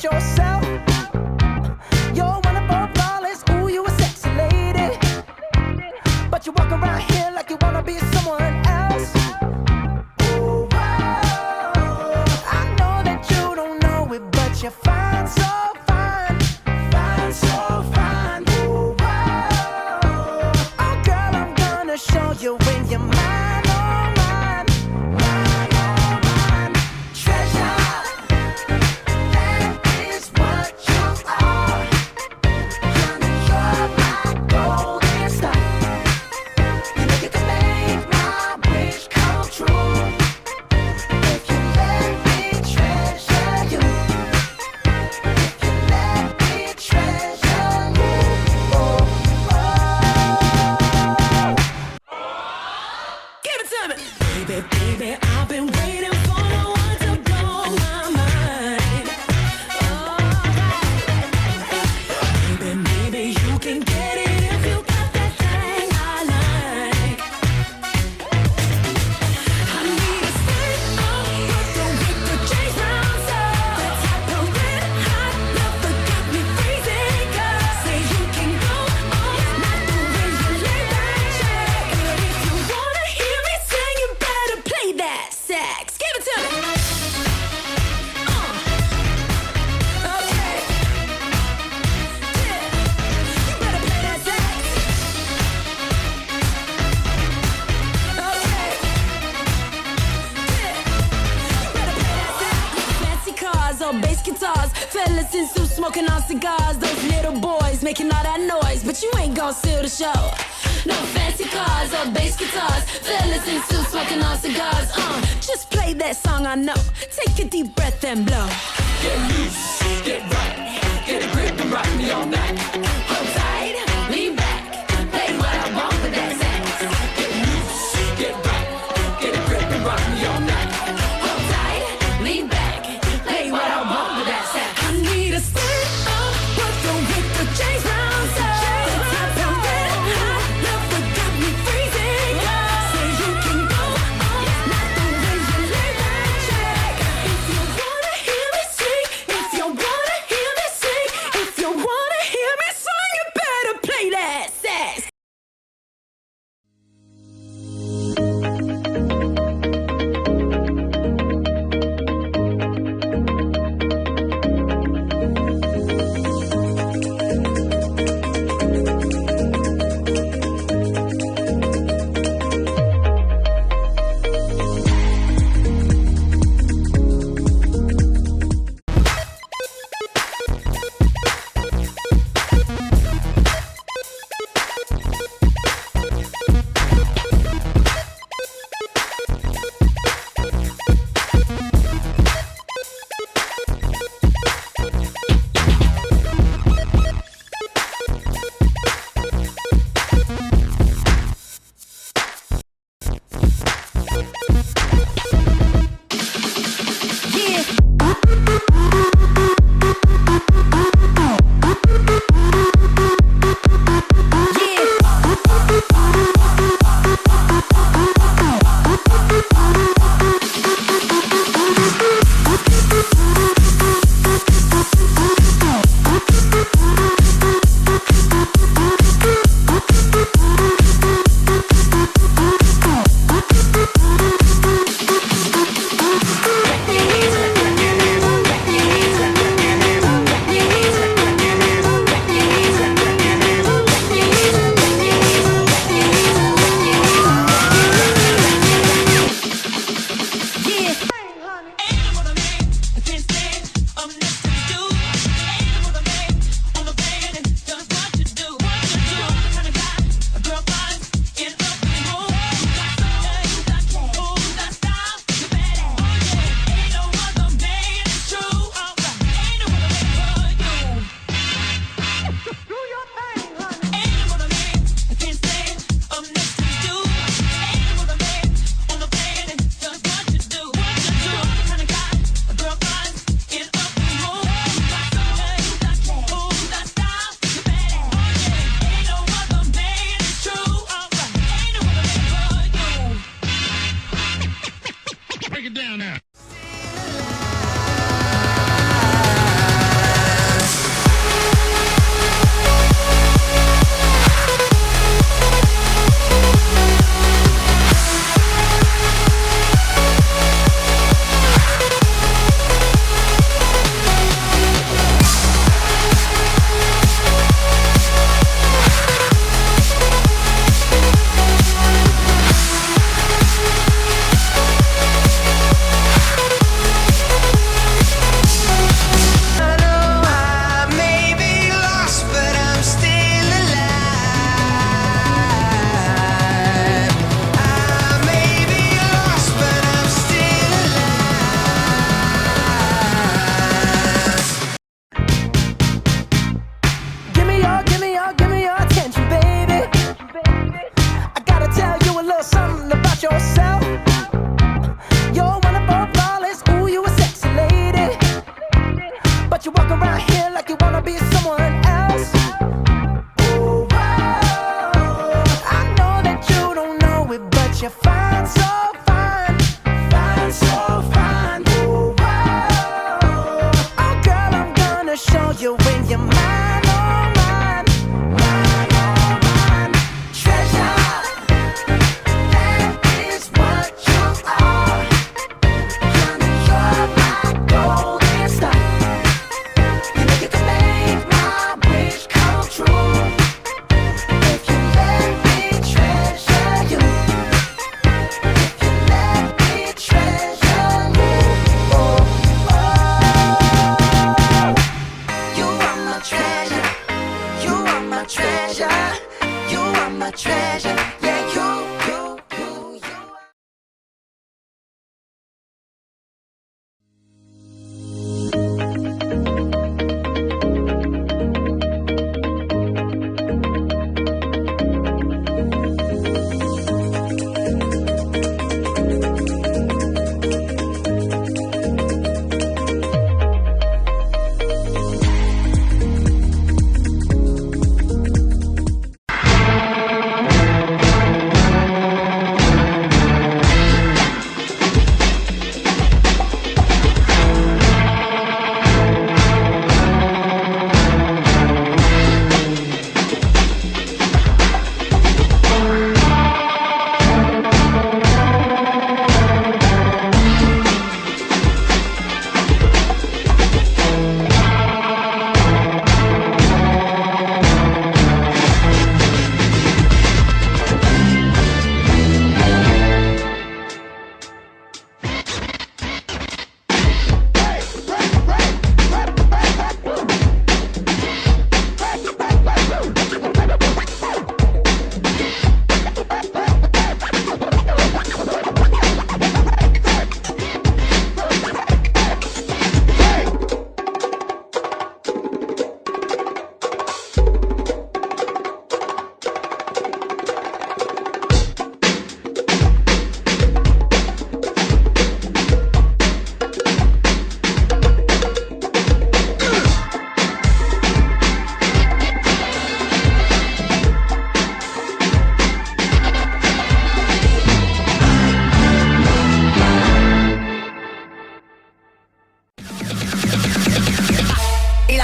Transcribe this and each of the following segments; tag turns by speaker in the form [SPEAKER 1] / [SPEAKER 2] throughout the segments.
[SPEAKER 1] express yourself. You're wonderful, flawless, ooh, you a sexy lady. But you walk around here like you wanna be someone else. Ooh, wow. I know that you don't know it, but you're fine, so fine. Fine, so fine. Ooh, wow. Oh, girl, I'm gonna show you when you're mine, oh, mine. Mine, oh, mine. Treasure, that is what you are. Honey, you're my golden star. You know you can make my wish come true. If you let me treasure you. If you let me treasure you. Oh, give it to me. Baby, baby, I've been waiting for no one to blow my mind. Oh, baby, maybe you can get it if you got that thing I like. I need a stand up, but don't make the chase rounds up. That type of red hot love that got me freezing. Girl, say you can go all night the way you lay that check. But if you wanna hear me sing, you better play that sax. Give it to me. Okay. Yeah. You better play that sax. Okay. Fancy cars or bass guitars, fellas in suits smoking on cigars. Those little boys making all that noise, but you ain't gon' steal the show. No fancy cars or bass guitars, fellas in suits smoking on cigars. Just play that song I know. Take a deep breath and blow. Get loose, get right, get a grip and rock me all night. Hold tight, lean back, play what I want with that sax. Get loose, get right, get a grip and rock me all night. Hold tight, lean back, play what I want with that sax. I need a stand up, but don't hit the chase rounds up. The type of red hot love that got me freezing. Say you can go all night the way you lay that check. If you wanna hear me sing, if you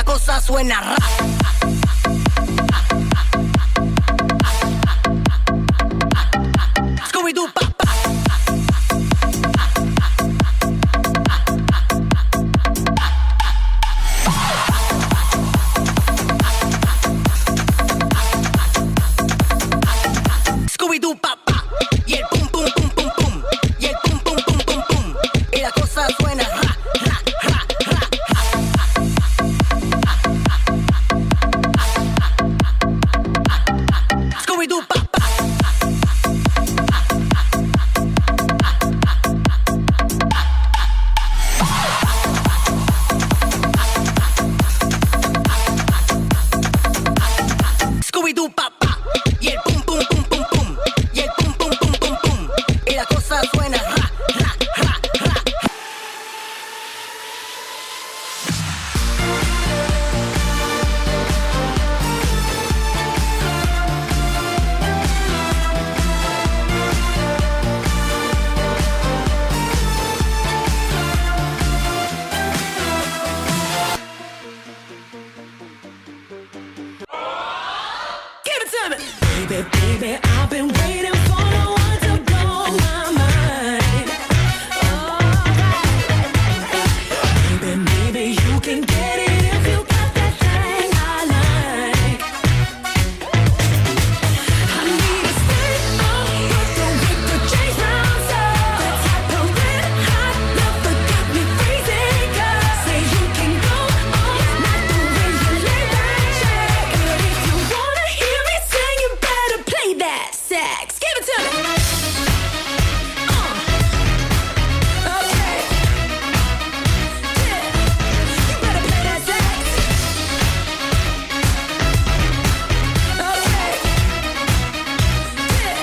[SPEAKER 1] cosa suena ra. Scooby-Doo pa pa. Scooby-Doo pa pa. Y el pum pum pum pum pum. Y el pum pum pum pum pum. Y la cosa suena ra ra ra ra. Scooby-Doo pa pa. Scooby-Doo pa pa. Y el pum pum pum pum pum. Y el pum pum pum pum pum. Y la cosa suena ra ra ra ra. Give it to me. Baby, baby, I've been waiting for the one to blow my mind. Baby, maybe you can get it if you got that thing I like. I need a stick with the chase rounds up. The type of red hot love that got me freezing. Say you can go all night the way you lay that check. But if you wanna hear me sing, you better play that sax. Give it to me. Okay. Yeah. You better play that sax. Okay. Yeah.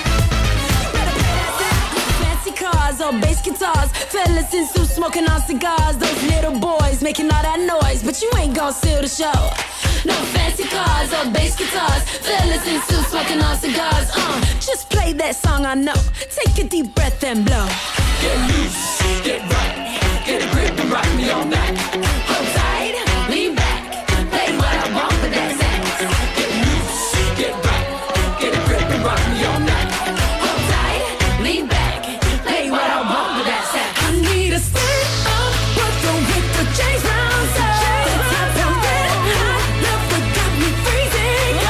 [SPEAKER 1] You better play that sax. Fancy cars or bass guitars, fellas in suits smoking on cigars. Those little boys making all that noise, but you ain't gon' steal the show. No fancy cars or bass guitars, fellas in suits smoking on cigars. Just play that song I know. Take a deep breath and blow. Get loose, get right, get a grip and rock me all night. Hold tight, lean back, play what I want with that sax. Get loose, get right, get a grip and rock me all night. Hold tight, lean back, play what I want with that sax. I need a stick with the chase rounds up. The type of red hot love that got me freezing.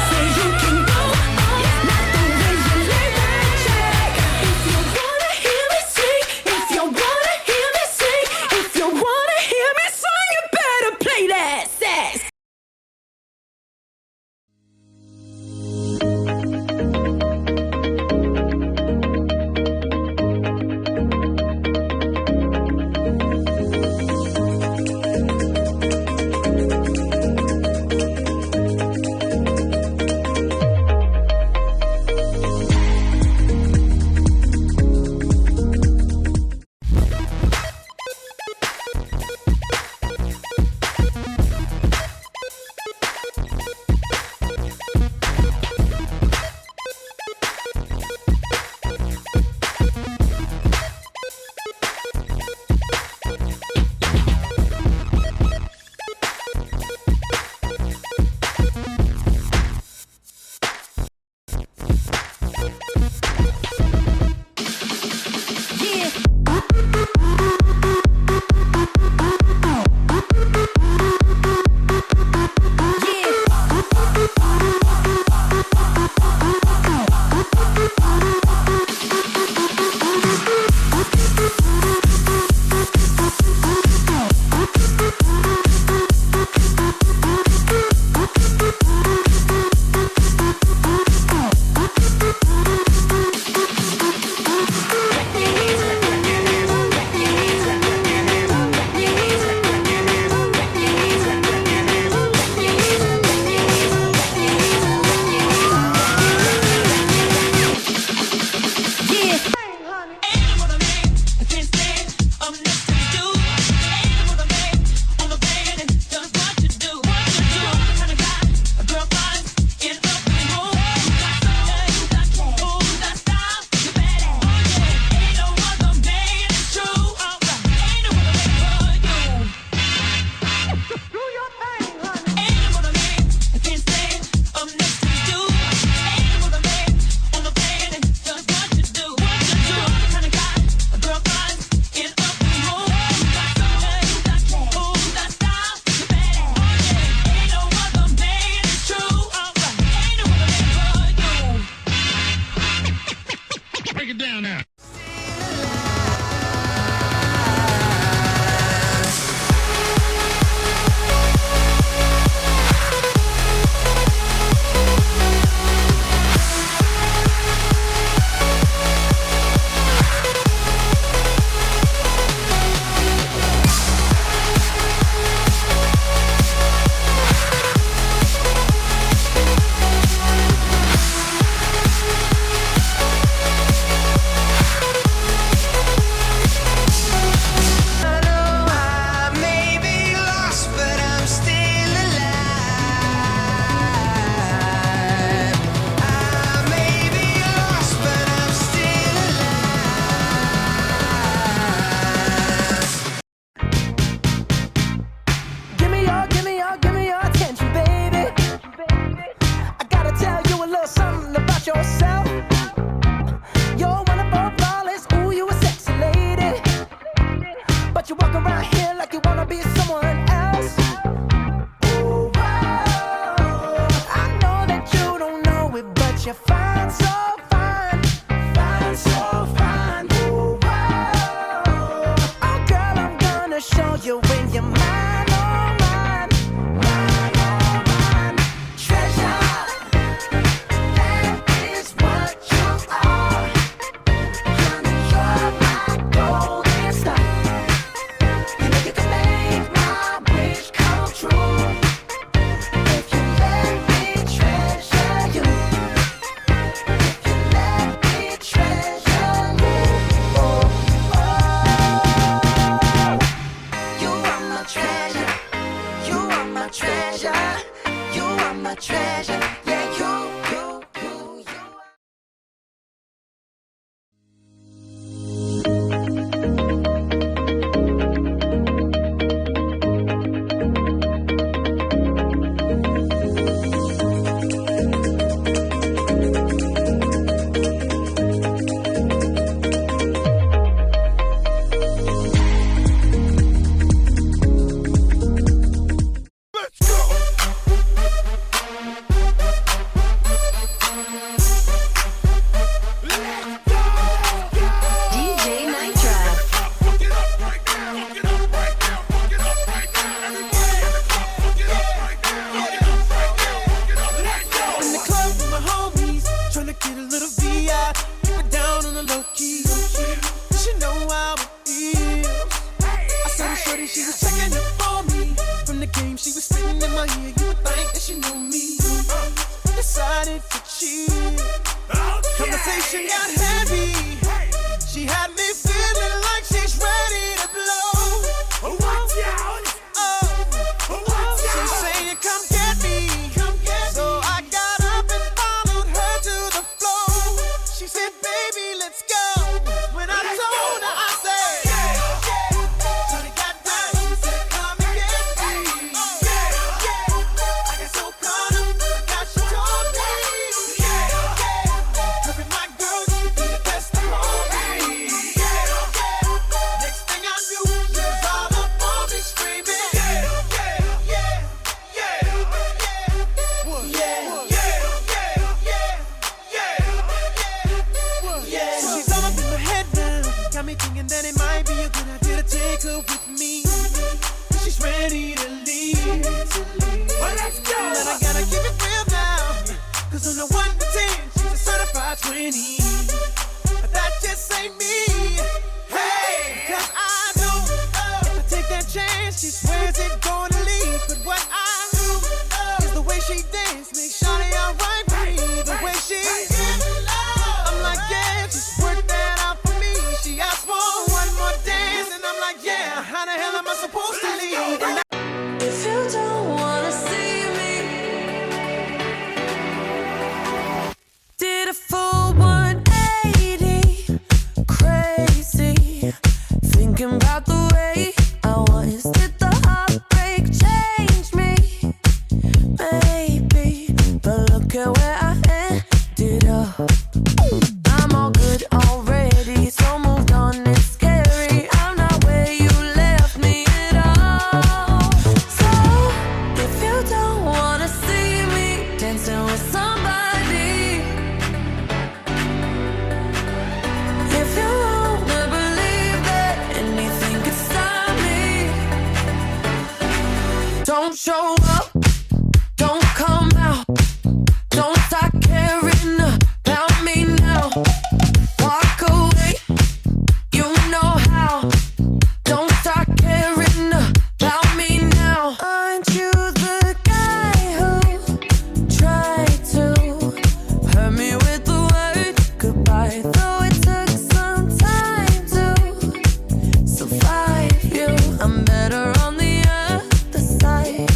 [SPEAKER 1] Say you can go all night the way you lay that check. If you wanna hear me sing, if you wanna hear me sing, if you wanna hear me treasure. Yeah, you.
[SPEAKER 2] Conversation got heavy. She had me feeling like she's ready to blow. Watch out! She's saying, "Come get me." So I got up and followed her to the floor. She said, "Baby, let's go." When I told her, I said, Shorty got down. She said, "Come and get me." I got so caught up, forgot she told me. My girl, you be the best of all me. Next thing I knew, she was all up on me screaming. So she's all up in my head now. Got me thinking that it might be a good idea to take her with me. She's ready to leave. Well, let's go. But I gotta keep it real now. Cause on the 1 to 10, she's a certified 20. But that just ain't me. Hey, cause I know if I take that chance, she swears it's gonna leave. But what I do is the way she dance makes Shawty alright with me. The way she I'm like, yeah, just work that out for me. She asked for one more dance, and I'm like, yeah, how the hell am I supposed to leave? And
[SPEAKER 1] If you don't wanna see me, did a full 180, crazy, thinking about the way I was. Did the heartbreak change me? Maybe, but look at where I ended up. I'm all good already, so moved on. It's scary, I'm not where you left me at all. So if you don't wanna see me dancing with somebody, if you wanna believe that anything could stop me, don't show up, don't come out, don't start caring about me now. Walk away, you know how. Don't start caring about me now. Aren't you the guy who tried to hurt me with the word goodbye? Though it took some time to survive you, I'm better on the other side.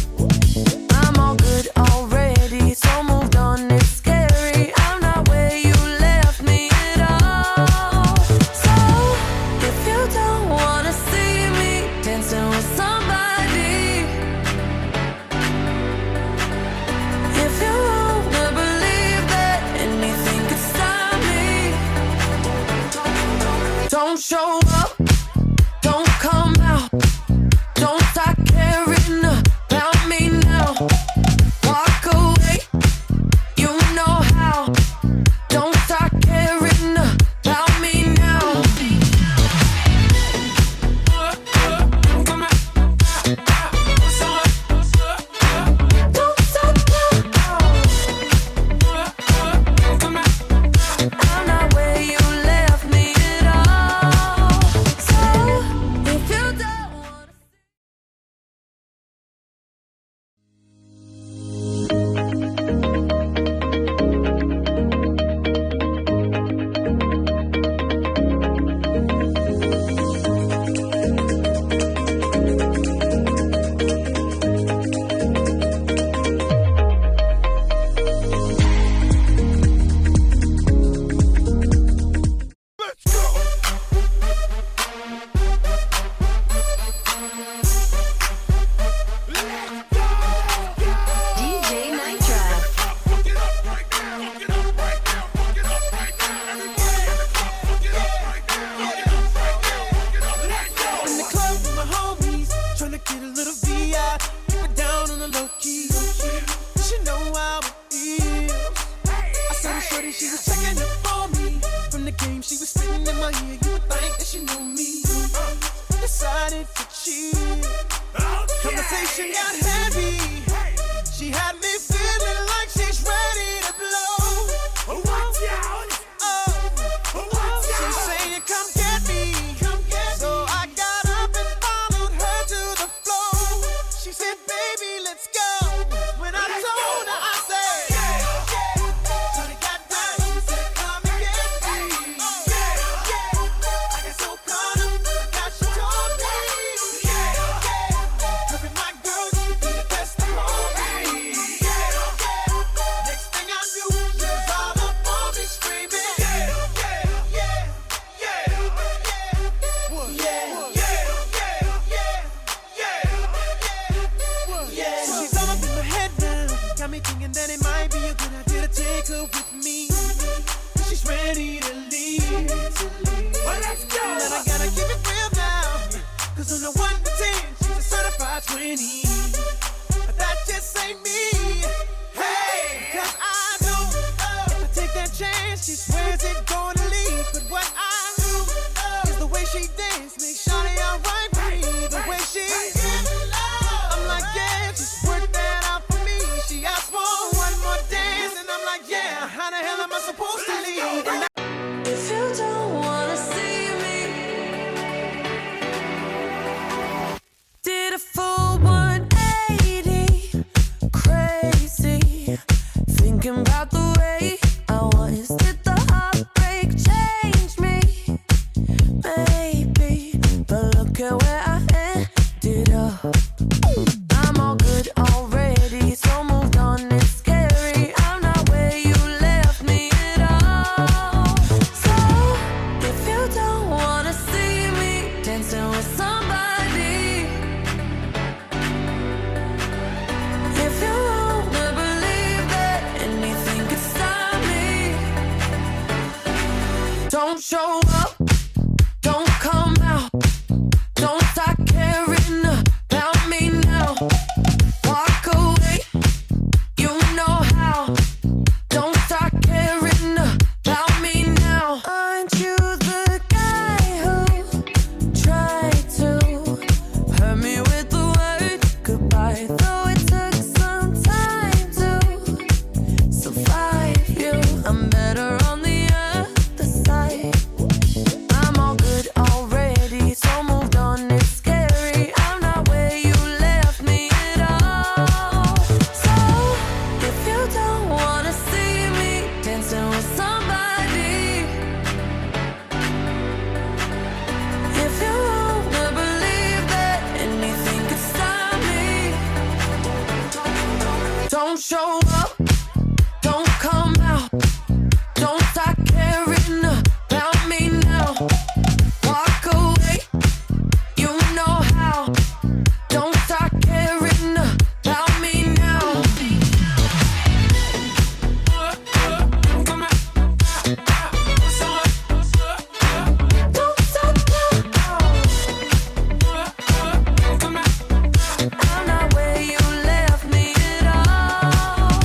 [SPEAKER 2] heavy. She had me feeling like she's ready to blow. Watch out! She's saying, come get me. So I got up and followed her to the floor. She said, baby, let's go. When I told her, I said, Shorty got down, she said, come and get me. I got so caught up, now she told me. Her and my girl, she be the best of me. Next thing I knew, she was all up on me screaming. So she's all up in my head now. Got me thinking that it might be a good idea to take her with me. She's ready to leave. Well, let's go. And I gotta keep it real now. Cause on the 1 to 10, she's a certified 20. But that just ain't me. Hey, cause I know if I take that chance, she swears it's gonna leave. But what I do is the way she dance makes Shawty alright with me. The way she I'm like, yeah, just work that out for me. She asked for one more dance, and I'm like, yeah, how the hell am I supposed to leave? And
[SPEAKER 1] If you don't wanna see me, did a full 180, crazy, thinking about the way I was. Did the heartbreak change me? Maybe, but look at where I ended up. I'm all good already, so moved on, it's scary. I'm not where you left me at all. So, if you don't wanna see me dancing with somebody, if you wanna believe that anything could stop me, don't show up, don't come out, don't start caring about me now. Walk away, you know how. Don't start caring about me now. Aren't you the guy who tried to hurt me with the word goodbye? Though it took some time to survive you, I'm better on the other side. I'm all good already, so moved on, it's scary. I'm not where you left me at all. So, if you don't wanna see me dancing with somebody, if you wanna believe that anything could stop me, don't show up, don't come out, don't start caring about me now. Walk away, you know how. Don't start caring about me now. Don't stop now. I'm not where you left me at all.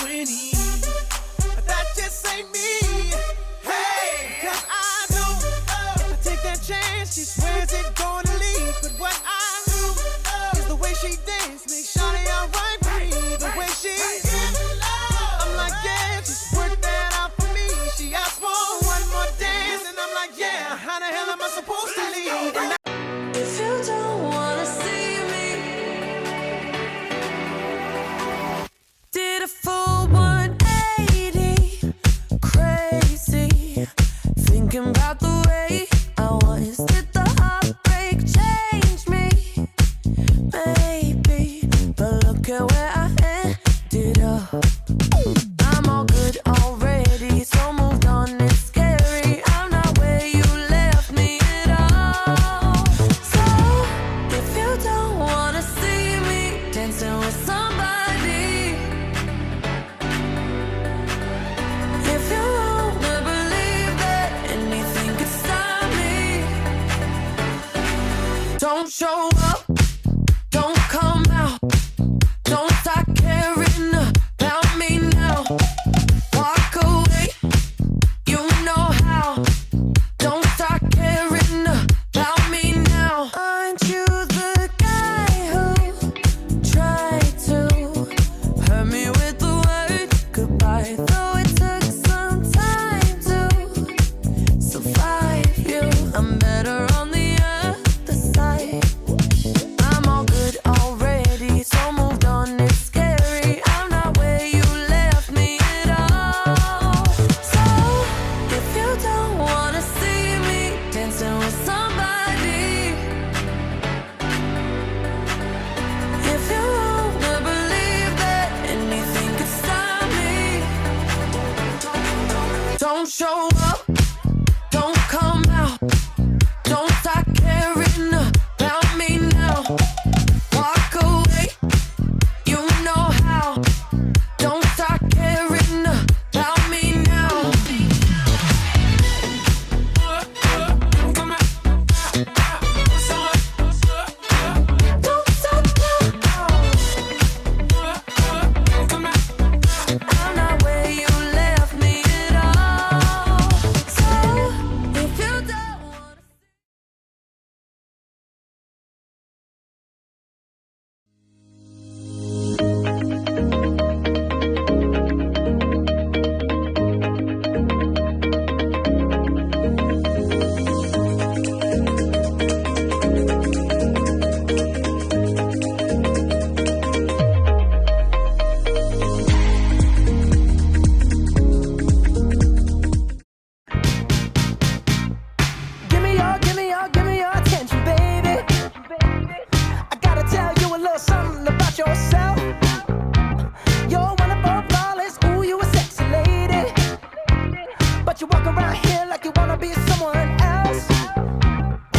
[SPEAKER 2] pretty, but that just ain't me. Hey, cause I know if I take that chance, she swears it's gonna lead. But what I know is the way she dance makes Shawty alright with me. The way she I'm like, yeah, just work that out for me. She asked for one more dance, and I'm like, yeah, how the hell am I supposed to leave?
[SPEAKER 1] If you don't wanna see me, did a full 180, crazy, thinking about the way I was. Did the heartbreak change me? Maybe, but look at where I ended up. I'm all good already, so moved on, it's scary. I'm not where you left me at all. So, if you don't wanna see me dancing with somebody, if you wanna believe that anything could stop me, don't show up, don't come out, don't start caring about me now. Walk away, you know how. Don't start caring about me now. Aren't you the guy who tried to hurt me with the word goodbye? Though it took some time to survive you, I'm better on the other side. I'm all good already, so moved on, it's scary. I'm not where you left me at all. So, if you don't wanna see me dancing with somebody, if you wanna believe that anything could stop me, don't show up, don't come out, don't start caring about me now. Walk away, you know how. Don't start caring about me now. Don't stop now. I'm not where you left me at all. So, if you don't wanna give me your attention, baby. I gotta tell you a little something about yourself. You're wonderful, flawless, ooh, you a sexy lady. But you walk around here like you wanna be someone else.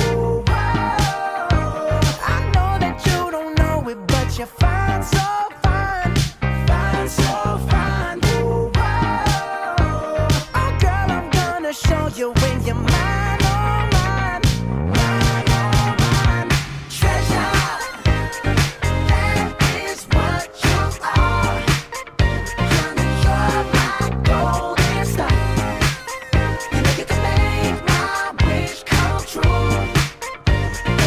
[SPEAKER 1] Ooh, wow. I know that you don't know it, but you're fine, so fine. Fine, so fine. Ooh, wow. Oh, girl, I'm gonna show you when you're mine, oh, mine. Mine, oh, mine. Treasure, that is what you are. You're my golden star. You know you can make my wish come true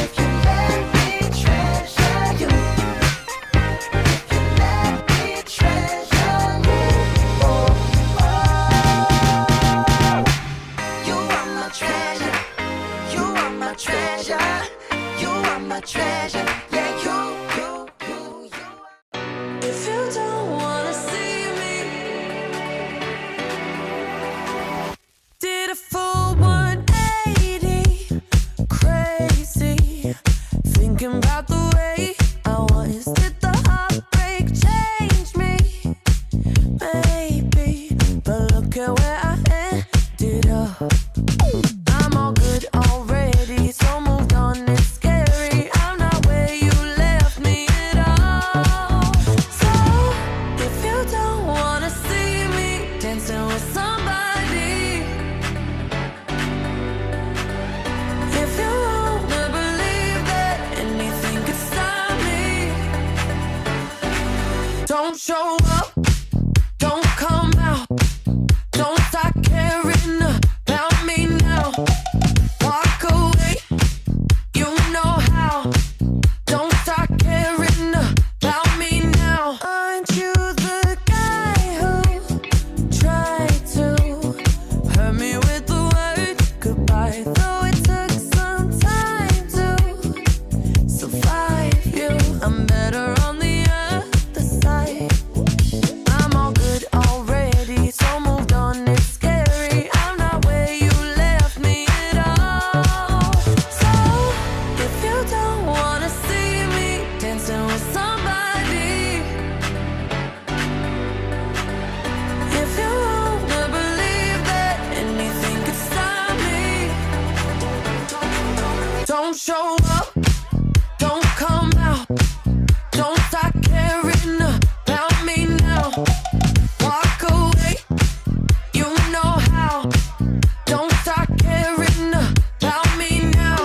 [SPEAKER 1] if you let me treasure you. If you let me treasure you. Oh, oh. You are my treasure. You are my treasure. You are my treasure. Yeah, you. If you don't wanna see me, did a full 180, crazy, thinking about the way I was. Did the heartbreak change me? Maybe, but look at where I ended up. I'm all good already, so moved on, it's scary. I'm not where you left me at all. So, if you don't wanna see me dancing with somebody, if you wanna believe that anything could stop me, don't show up, don't better on the other side. I'm all good already, so moved on, it's scary. I'm not where you left me at all. So, if you don't wanna see me dancing with somebody, if you wanna believe that anything could stop me, don't show up, don't come out, don't start caring about me now. Walk away, you know how. Don't start caring about me now.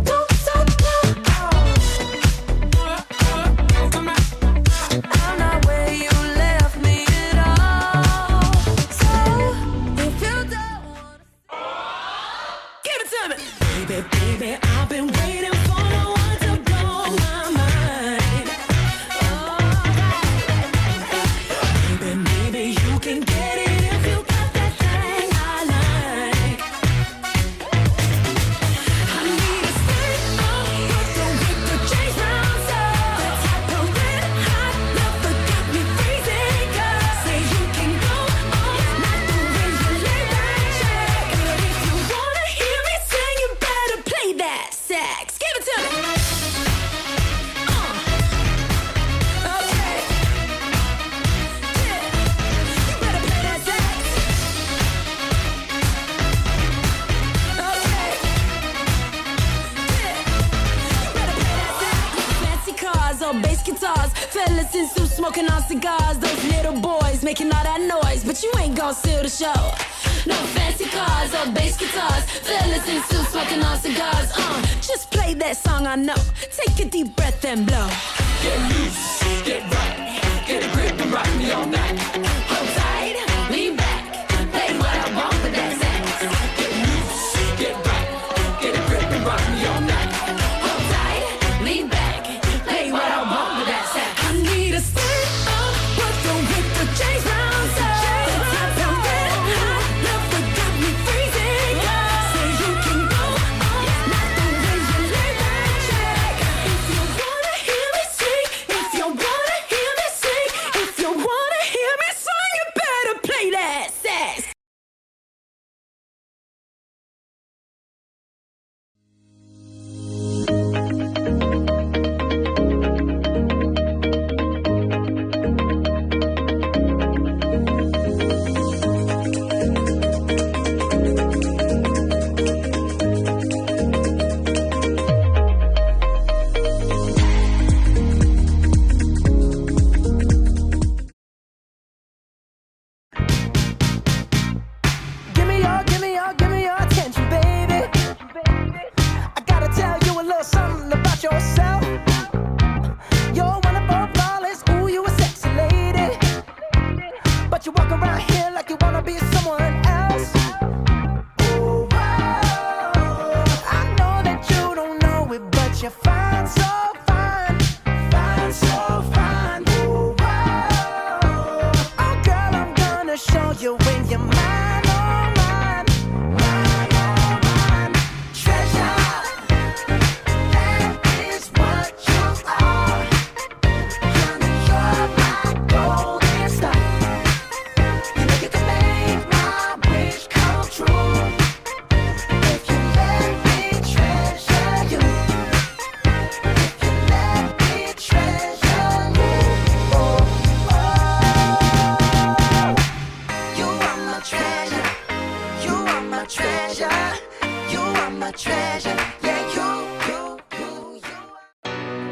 [SPEAKER 1] Don't stop now. I'm not where you left me at all. So if you don't wanna give it to me. Baby, baby, I've been waiting for the one to blow my mind. Baby, maybe you can get it if you got that thing I like. I need a stick with the change round, so the type of red hot love that got me freezing. 'Cause say you can go all night the way you lay that check. But if you wanna hear me sing, you better play that sax. Give it to me. Okay. Yeah. You better play that sax. Okay. Yeah. You better play that sax. Fancy cars or bass guitars, fellas in suits smoking on cigars. Those little boys making all that noise, but you ain't gon' steal the show. No fancy cars or bass guitars, fellas in suits smoking on cigars. Just play that song I know. Take a deep breath and blow. Get loose, get right, get a grip and rock me all night. Hold tight, lean back, play what I want with that sax. Get loose, get right, get a grip and rock me all night. Hold tight, lean back, play what I want with that sax. I need a stand up, but don't with the change round, so the type of red hot love that got me freezing. Say you can go all night the way you lay that check. If you wanna hear me sing, if you wanna hear me sing, if you wanna hear me sing, you better play that sax. Give me your attention, baby. I gotta tell you a little something about yourself. You're wonderful, flawless, ooh, you a sexy lady. But you walk around here like you wanna be someone else. Ooh, wow. I know that you don't know it, but you're fine, so fine, fine, so fine. Ooh, wow. Oh, girl, I'm gonna show you when you're mine. Treasure, yeah, you.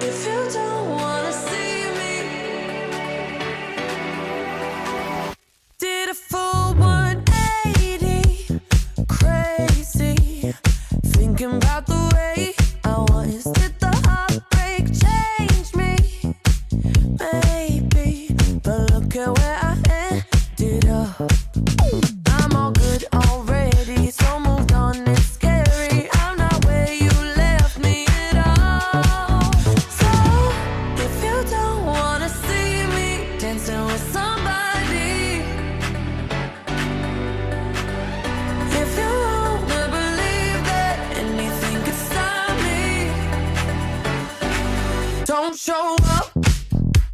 [SPEAKER 1] If you don't wanna see me, did a full 180, crazy, thinking about the way I was. Did the heartbreak change me? Maybe, but look at where I ended up. I'm all good already, so moved on. It's scary. I'm not where show up,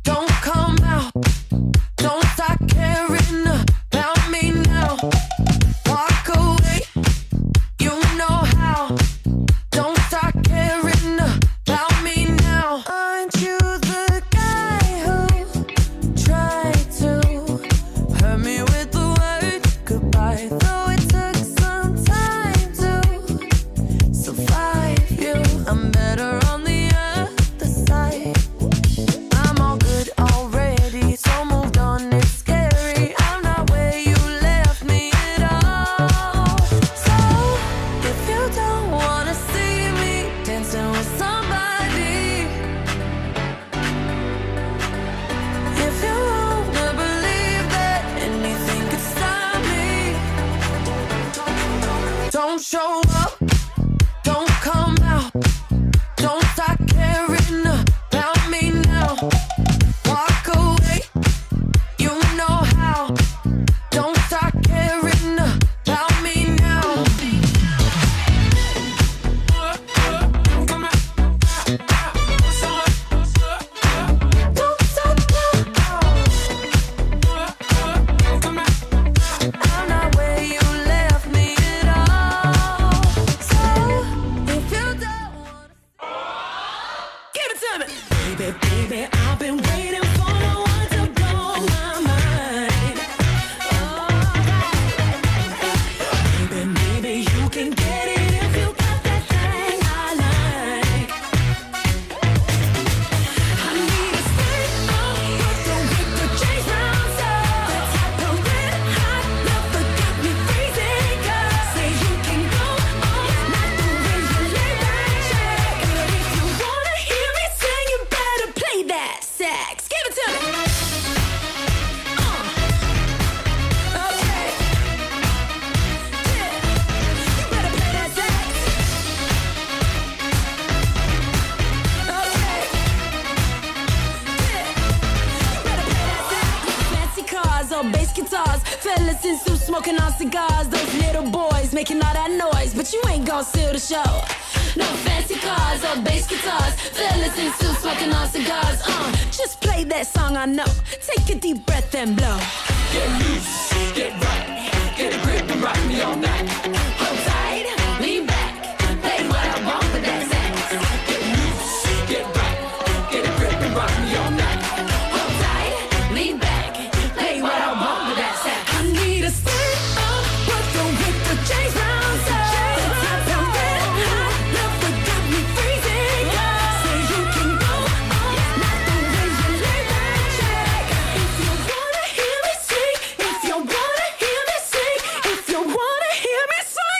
[SPEAKER 1] don't come out, don't start caring about me now. Walk away, you know how. Don't start caring about me now. Aren't you the guy who tried to hurt me with the word goodbye? Though it took some time to survive you, I'm better on the other side. I'm all good already, so moved on, it's scary. I'm not where you left me at all. So if you don't wanna see me dancing with somebody, if you wanna believe that anything could stop me, don't show up, don't come out, don't start caring about me now. Walk away, you know how. Don't start caring about me now. Don't stop now. I'm not where you left me at all. So if you don't wanna give it to me. Baby, baby, I've been waiting for no one to blow my mind. Oh, baby, maybe you can get it if you got that thing I like. I need to stay up with the chase rounds up. The type of red hot love that got me freezing. Say you can go on, not the way you lay that check. But if you wanna hear me sing, you better play that sax. Give it to me. Okay. Yeah. You better play that sax. Okay. Yeah. You better play that sax. Fancy cars or bass guitars, fellas in suits smoking on cigars. Those little boys making all that noise, but you ain't gon' steal the show. No fancy cars or bass guitars, fellas in suits smoking on cigars. Just play that song I know. Take a deep breath and blow. Get loose, get right, get a grip and rock me all night. Hold tight, lean back, play what I want with that sax. Get loose, get right, get a grip and rock me all night. Hold tight, lean back, play what I want with that sax. I need to stay up with the chase rounds up. The type of red hot love that got me freezing. Say you can go on, not the way you lay that check. If you wanna hear me sing, if you wanna hear me sing, if you wanna hear me sing.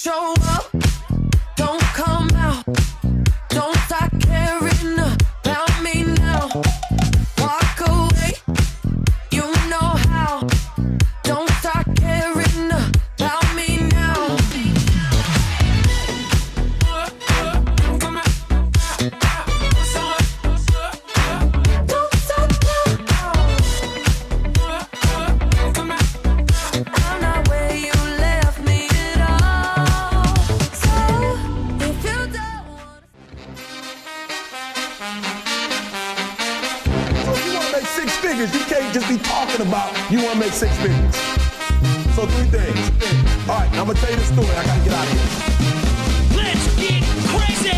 [SPEAKER 1] show up, don't come out, don't start caring about me now. Walk away, you know how, don't start caring about me now. Don't stop now. I'm not where you left me at all. So if you don't wanna
[SPEAKER 3] So if you want to make six figures, you can't just be talking about you want to make six figures. So three things. All right, I'm going to tell you the story. I got to get out of here.
[SPEAKER 4] Let's get crazy!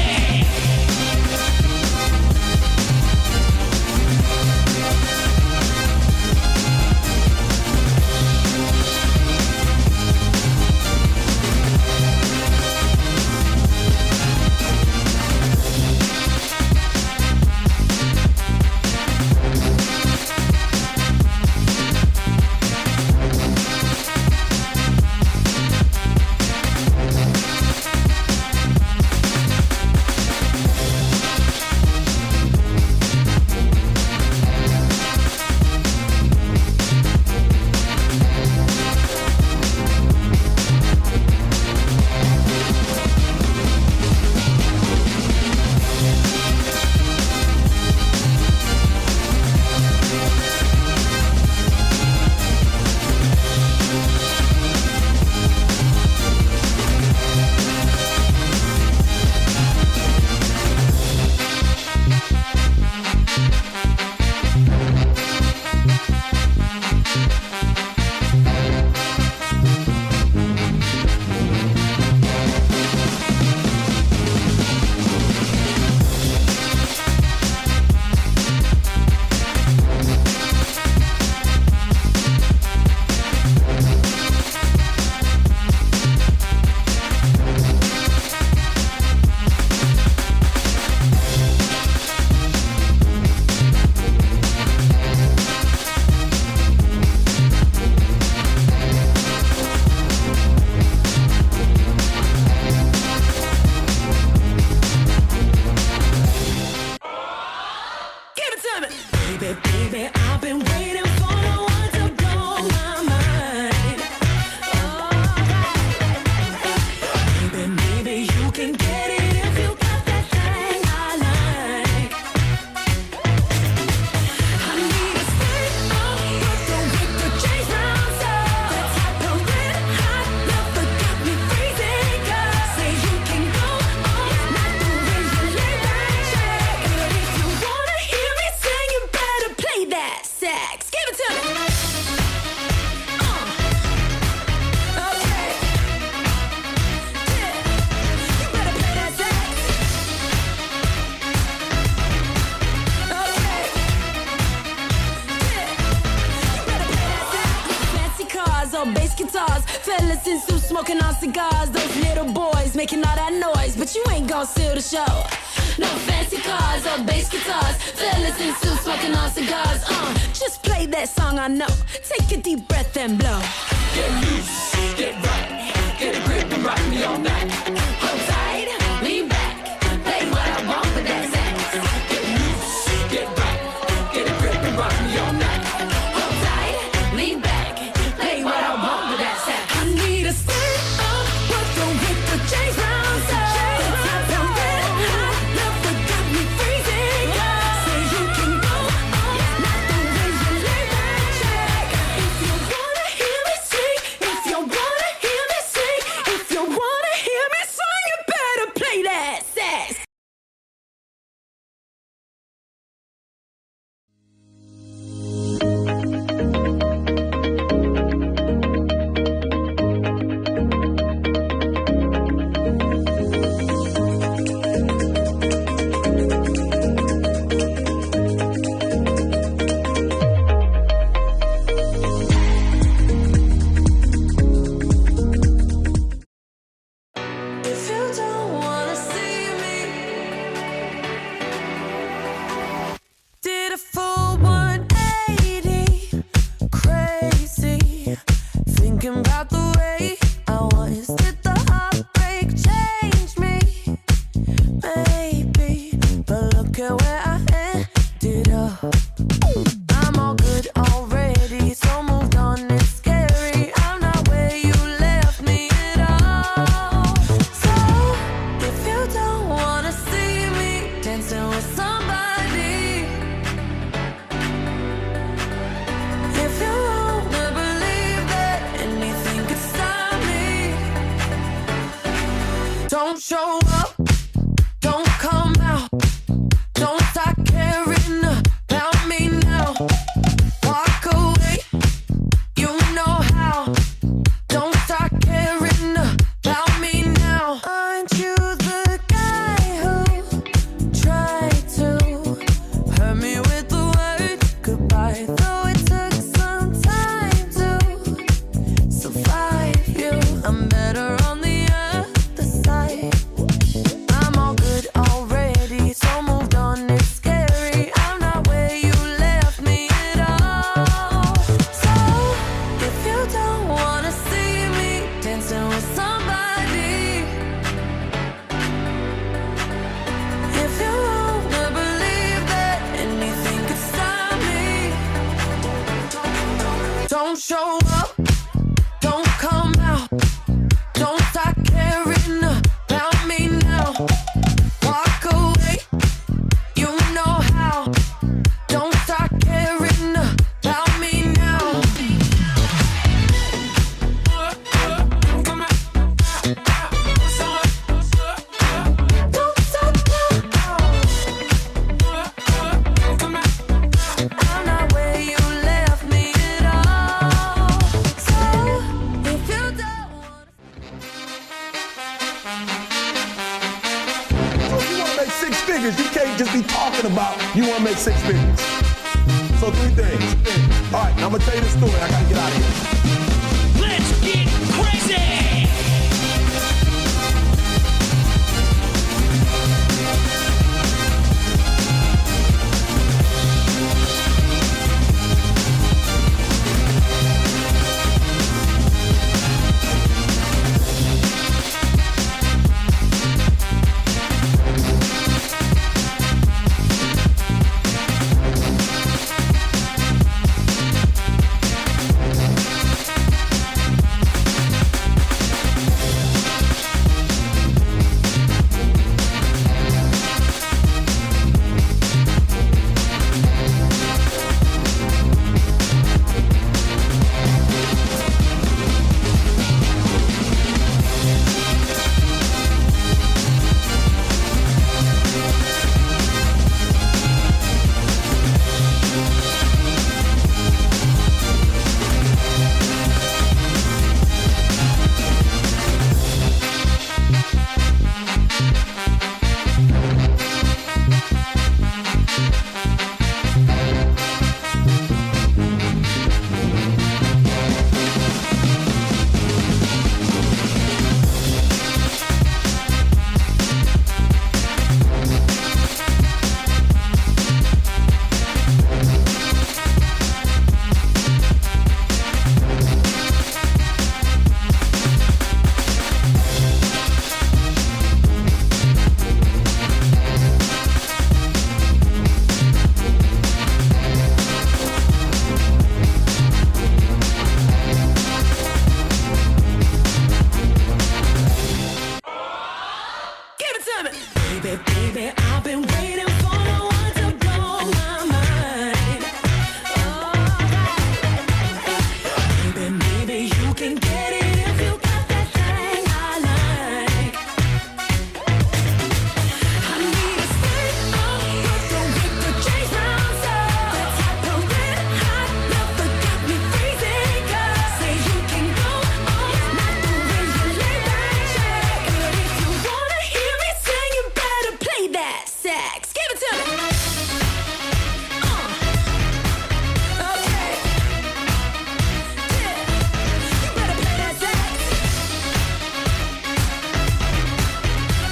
[SPEAKER 4] Give it to me. Baby, baby, I've been waiting for the one to blow my mind. Oh, baby, maybe you can get it if you got that thing I like. I need a stay up, with the James Brown sound. That type of red hot love that got me freezing. Say you can go on, not the way you lay that check. But if you wanna hear me sing, you better play that sax. Give it to me. Okay. Yeah. You better play that sax. Okay. Yeah. You better play that sax. Fancy cars or bass guitars, fellas in suits smoking on cigars. Those little boys making all that noise, but you ain't gon' steal the show. No fancy cars or bass guitars, fellas in suits smoking on cigars. Just play that song I know. Take a deep breath and blow. Get loose, get right, get a grip and rock me all night. Hold tight, lean back, play what I want with that sax. Get loose, get right, get a grip and rock me all night. Hold tight, lean back, play what I want with that sax. I need a stay up, with the James Brown sound. That type of red hot love that got me freezing. Say you can go on, not the way you lay that check. If you wanna hear me sing, if you wanna hear me sing, if you wanna hear Don't show up, don't come out, don't start caring about me now. Walk away, you know how. Don't start caring about me now. Aren't you the guy who tried to hurt me with the word goodbye? Though it took some time to survive you, I'm better on the other side. I'm all good already, so moved on, it's scary. I'm not where you left me at all. So, if you don't wanna see me dancing with somebody, if you wanna believe that anything could stop me, don't show up, don't come out, don't start caring about me now. Walk away, you know how. Don't start caring about me now. Don't stop now. I'm not where you left me at all. So if you don't wanna.
[SPEAKER 3] So if you want to make six figures, you can't just be talking about you want to make six figures. So three things. All right, now I'm going to tell you the story. I got to get out of here.
[SPEAKER 5] Let's get crazy!
[SPEAKER 4] Give it to me. Baby, baby, I've been waiting for the one to blow my mind. Alright. Baby, maybe you can get it if you got that thing I like. I need a stay up with the chase rounds up. That type of red hot love that got me freezing. Girl, say you can go on, not the way you lay that check. But if you wanna hear me sing, you better play that sax. Give it to me. Okay. Yeah. You better play that sax.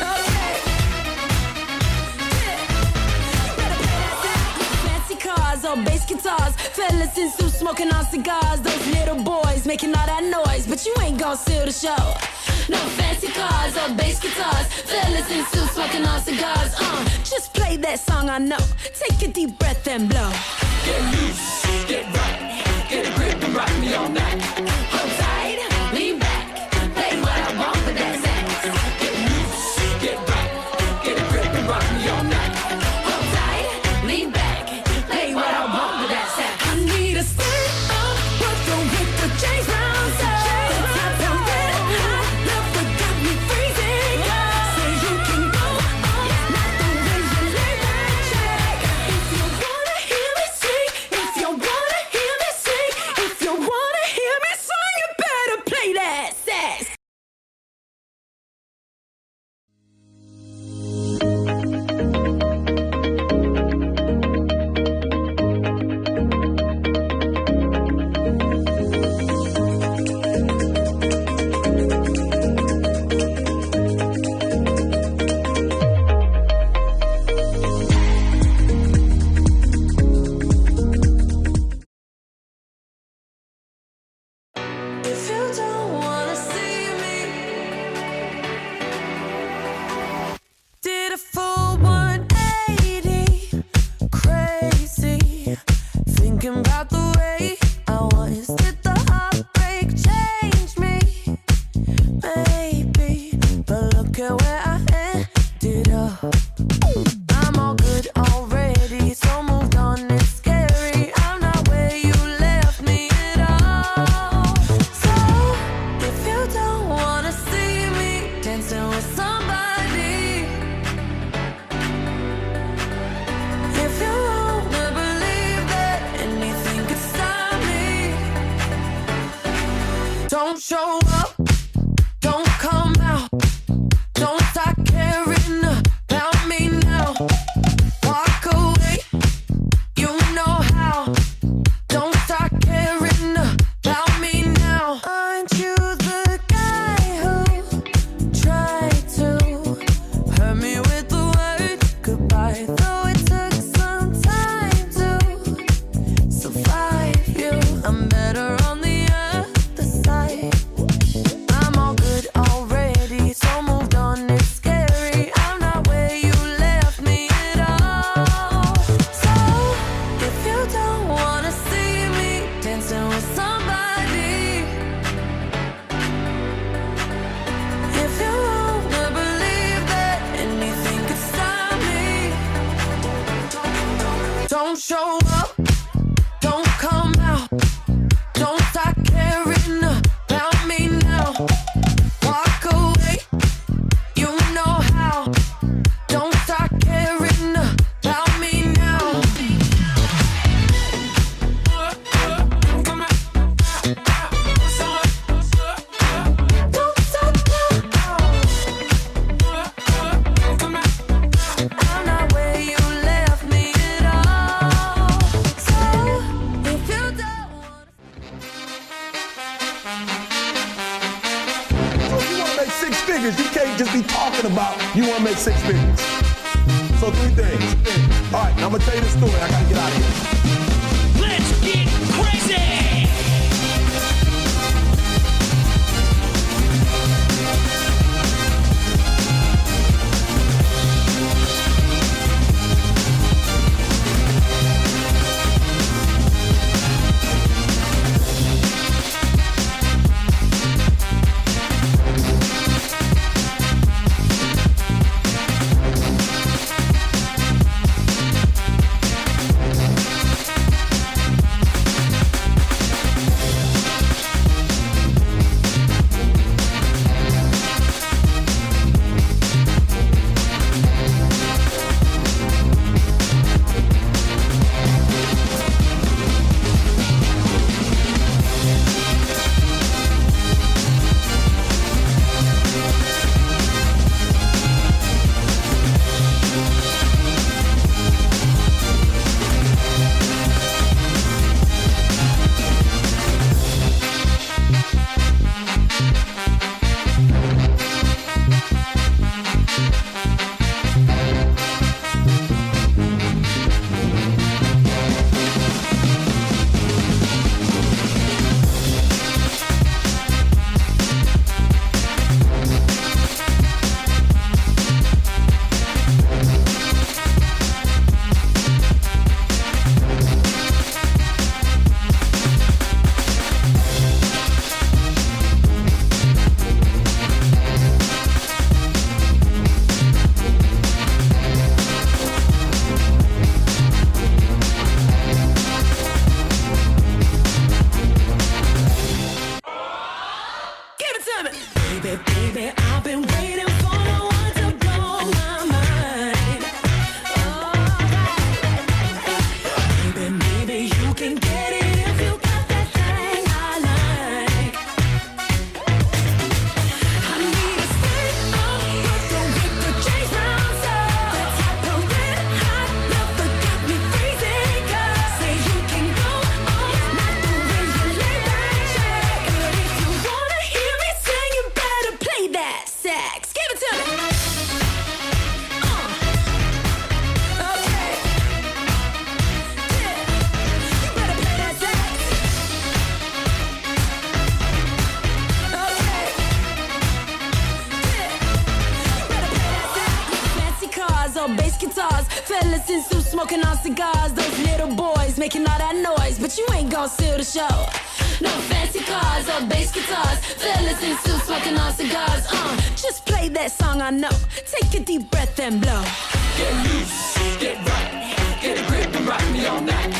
[SPEAKER 4] Okay. Yeah. You better play that sax. Fancy cars or bass guitars, fellas in suits smoking on cigars. Those little boys making all that noise, but you ain't gon' steal the show. No fancy cars or bass guitars, fellas in suits smoking on cigars. Just play that song I know. Take a deep breath and blow. Get loose, get right, get a grip and rock me all night. Hold tight, lean back, play what I want with that sax. Get loose, get right, get a grip and rock me all night. Hold tight, lean back, play what I want with that sax. I need a stay up with the chase rounds up. The type of red hot love that got me freezing. Don't show up, don't come out, don't start caring about me now. Walk away, you know how. Don't start caring about me now. Aren't you the guy who tried to hurt me with the word goodbye? Though it took some time to survive you, I'm better on the other side. I'm all good already, so moved on, it's scary. I'm not where you left me at all. So, if you don't wanna see me dancing with somebody, if you wanna believe that anything could stop me, don't show up, don't come out, don't start caring about me now. Walk away, you know how. Don't start caring about me now. Don't stop now. I'm not where you left me at all. So if you don't wanna.
[SPEAKER 3] So if you want to make six figures, you can't just be talking about you want to make six figures. So three things. All right, now I'm going to tell you the story. I got to get out of here.
[SPEAKER 5] Let's get crazy.
[SPEAKER 4] Give it to me. Baby, baby, I've been waiting for no one to blow my mind. Baby, maybe you can get it if you got that thing I like. I need a stick of butter with the chase round up. The type of red hot love that got me freezing. 'Cause say you can go all night the way you lay that check. But if you wanna hear me sing, you better play that sax. Give it to me. Okay. Yeah. You better play that sax. Okay. Yeah. You better play that sax. Fancy cars or bass guitars, fellas in suits smoking on cigars. Those little boys making all that noise, but you ain't gon' steal the show. No fancy cars or bass guitars, fellas in suits smoking on cigars. Just play that song I know. Take a deep breath and blow.
[SPEAKER 6] Get loose, get right, get a grip and rock me all night.